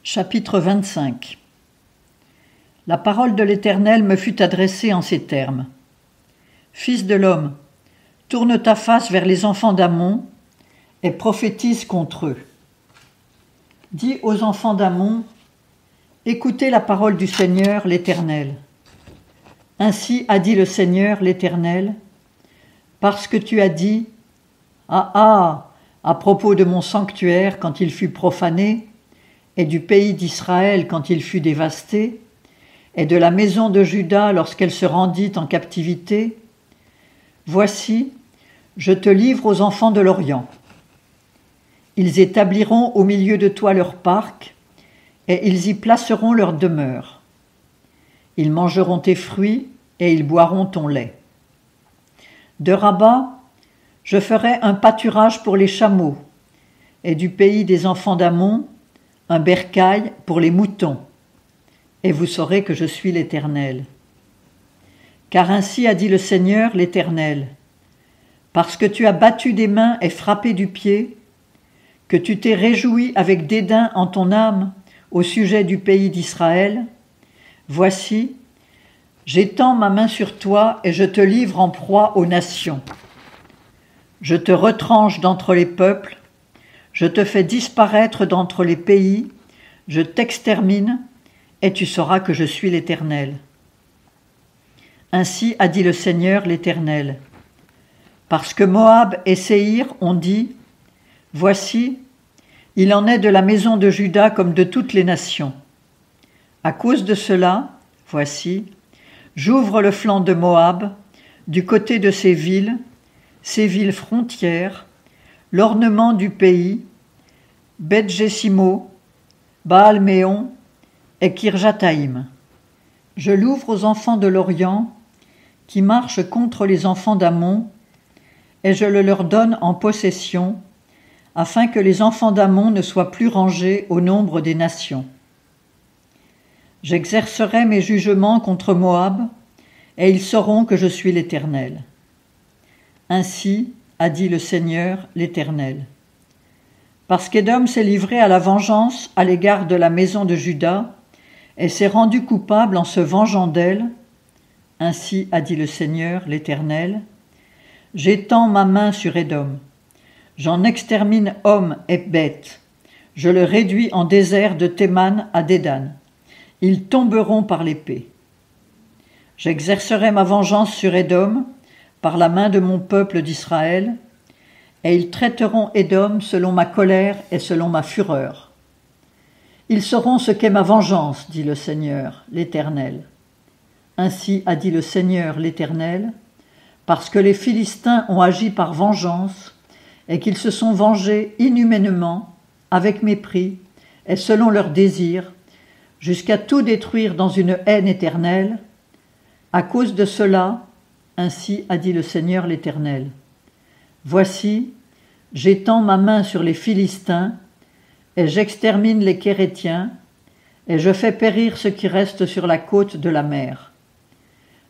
Chapitre 25. La parole de l'Éternel me fut adressée en ces termes. Fils de l'homme, tourne ta face vers les enfants d'Ammon et prophétise contre eux. Dis aux enfants d'Ammon, écoutez la parole du Seigneur l'Éternel. Ainsi a dit le Seigneur l'Éternel, parce que tu as dit, à propos de mon sanctuaire quand il fut profané, et du pays d'Israël quand il fut dévasté, et de la maison de Juda lorsqu'elle se rendit en captivité, voici, je te livre aux enfants de l'Orient. Ils établiront au milieu de toi leur parc, et ils y placeront leur demeure. Ils mangeront tes fruits, et ils boiront ton lait. De Rabat, je ferai un pâturage pour les chameaux, et du pays des enfants d'Ammon, un bercail pour les moutons, et vous saurez que je suis l'Éternel. Car ainsi a dit le Seigneur l'Éternel, parce que tu as battu des mains et frappé du pied, que tu t'es réjoui avec dédain en ton âme au sujet du pays d'Israël, voici, j'étends ma main sur toi et je te livre en proie aux nations. Je te retranche d'entre les peuples, je te fais disparaître d'entre les pays, je t'extermine, et tu sauras que je suis l'Éternel. Ainsi a dit le Seigneur l'Éternel. Parce que Moab et Séhir ont dit, voici, il en est de la maison de Juda comme de toutes les nations. À cause de cela, voici, j'ouvre le flanc de Moab, du côté de ses villes frontières, l'ornement du pays, Beth-Jessimo, Baal-Méon et Kirjataïm. Je l'ouvre aux enfants de l'Orient, qui marchent contre les enfants d'Ammon, et je le leur donne en possession, afin que les enfants d'Ammon ne soient plus rangés au nombre des nations. J'exercerai mes jugements contre Moab, et ils sauront que je suis l'Éternel. Ainsi a dit le Seigneur l'Éternel. Parce qu'Édom s'est livré à la vengeance à l'égard de la maison de Juda, et s'est rendu coupable en se vengeant d'elle, ainsi a dit le Seigneur l'Éternel, j'étends ma main sur Édom, j'en extermine homme et bête, je le réduis en désert de Théman à Dédan, ils tomberont par l'épée. J'exercerai ma vengeance sur Édom, par la main de mon peuple d'Israël, et ils traiteront Édom selon ma colère et selon ma fureur. Ils sauront ce qu'est ma vengeance, dit le Seigneur, l'Éternel. Ainsi a dit le Seigneur, l'Éternel, parce que les Philistins ont agi par vengeance, et qu'ils se sont vengés inhumainement, avec mépris, et selon leurs désirs, jusqu'à tout détruire dans une haine éternelle. À cause de cela, ainsi a dit le Seigneur l'Éternel. Voici, j'étends ma main sur les Philistins, et j'extermine les Kérétiens, et je fais périr ce qui reste sur la côte de la mer.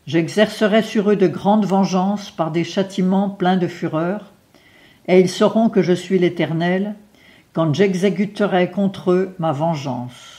J'exercerai sur eux de grandes vengeances par des châtiments pleins de fureur, et ils sauront que je suis l'Éternel, quand j'exécuterai contre eux ma vengeance.